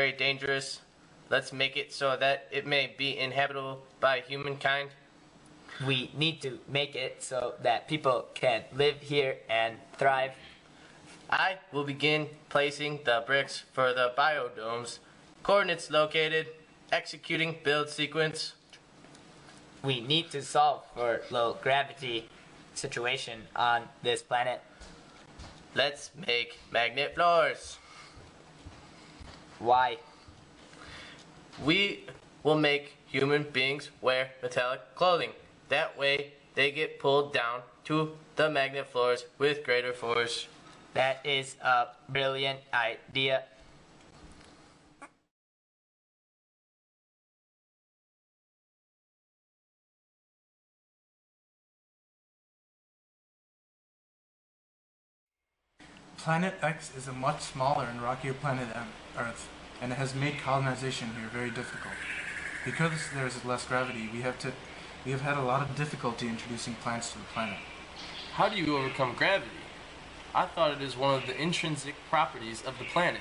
very dangerous. Let's make it so that it may be inhabitable by humankind. We need to make it so that people can live here and thrive. I will begin placing the bricks for the biodomes. Coordinates located. Executing build sequence. We need to solve for low gravity situation on this planet. Let's make magnet floors. Why? We will make human beings wear metallic clothing. That way they get pulled down to the magnet floors with greater force. That is a brilliant idea. Planet X is a much smaller and rockier planet than Earth, and it has made colonization here very difficult. Because there is less gravity, we have had a lot of difficulty introducing plants to the planet. How do you overcome gravity? I thought it is one of the intrinsic properties of the planet.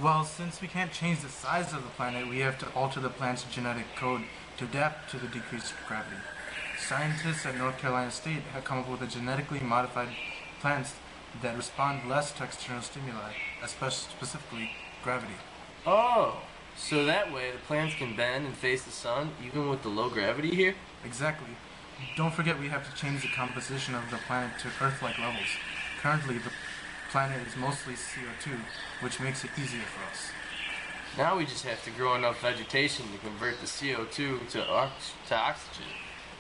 Well, since we can't change the size of the planet, we have to alter the plant's genetic code to adapt to the decreased gravity. Scientists at North Carolina State have come up with a genetically modified plants that respond less to external stimuli, specifically gravity. Oh, so that way the plants can bend and face the sun even with the low gravity here? Exactly. Don't forget we have to change the composition of the planet to Earth-like levels. Currently, the planet is mostly CO2, which makes it easier for us. Now we just have to grow enough vegetation to convert the CO2 to oxygen.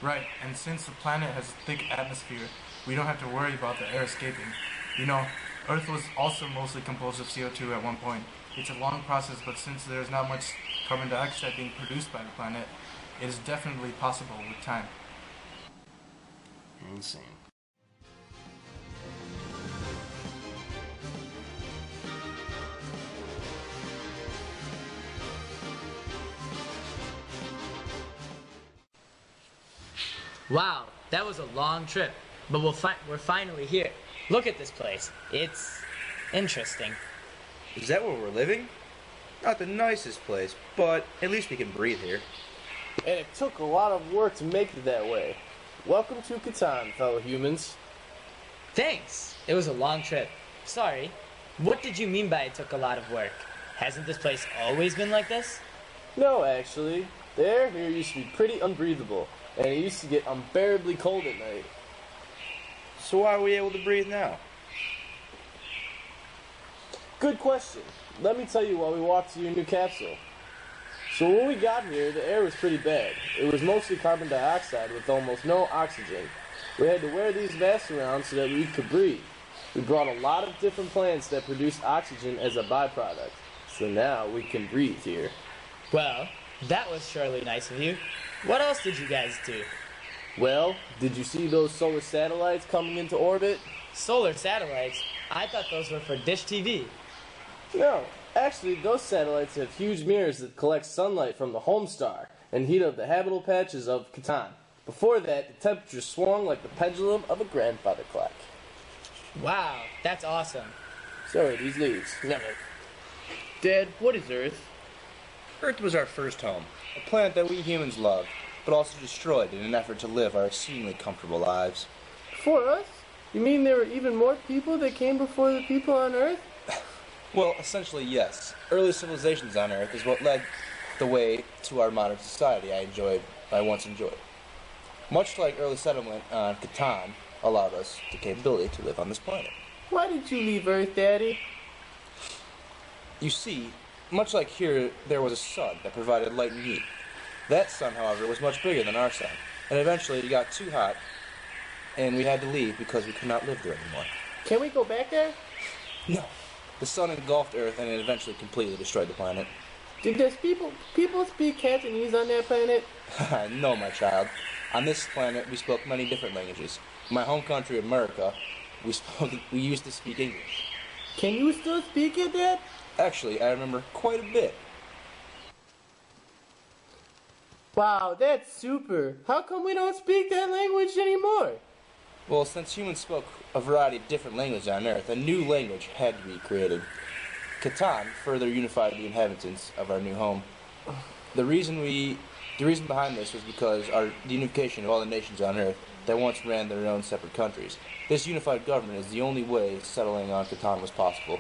Right, and since the planet has a thick atmosphere, we don't have to worry about the air escaping. You know, Earth was also mostly composed of CO2 at one point. It's a long process, but since there is not much carbon dioxide being produced by the planet, it is definitely possible with time. Insane. Wow, that was a long trip, but we're finally here. Look at this place. It's interesting. Is that where we're living? Not the nicest place, but at least we can breathe here. And it took a lot of work to make it that way. Welcome to Catan, fellow humans. Thanks. It was a long trip. Sorry. What did you mean by it took a lot of work? Hasn't this place always been like this? No, actually. The air here used to be pretty unbreathable, and it used to get unbearably cold at night. So why are we able to breathe now? Good question. Let me tell you while we walk to your new capsule. So when we got here, the air was pretty bad. It was mostly carbon dioxide with almost no oxygen. We had to wear these masks around so that we could breathe. We brought a lot of different plants that produce oxygen as a byproduct. So now we can breathe here. Well, that was surely nice of you. What else did you guys do? Well, did you see those solar satellites coming into orbit? Solar satellites? I thought those were for Dish TV. No, actually those satellites have huge mirrors that collect sunlight from the home star and heat up the habitable patches of Catan. Before that, the temperature swung like the pendulum of a grandfather clock. Wow, that's awesome. So are these leaves. Never. Dad, what is Earth? Earth was our first home, a planet that we humans loved, but also destroyed in an effort to live our exceedingly comfortable lives. Before us? You mean there were even more people that came before the people on Earth? Well, essentially, yes. Early civilizations on Earth is what led the way to our modern society I once enjoyed. Much like early settlement on Catan allowed us the capability to live on this planet. Why did you leave Earth, Daddy? You see, much like here, there was a sun that provided light and heat. That sun, however, was much bigger than our sun, and eventually it got too hot, and we had to leave because we could not live there anymore. Can we go back there? No. The sun engulfed Earth and it eventually completely destroyed the planet. Does people speak Cantonese on that planet? No, my child. On this planet, we spoke many different languages. In my home country, America, we used to speak English. Can you still speak it, Dad? Actually, I remember quite a bit. Wow, that's super. How come we don't speak that language anymore? Well, since humans spoke a variety of different languages on Earth, a new language had to be created. Catan further unified the inhabitants of our new home. The reason behind this was because the unification of all the nations on Earth that once ran their own separate countries. This unified government is the only way settling on Catan was possible.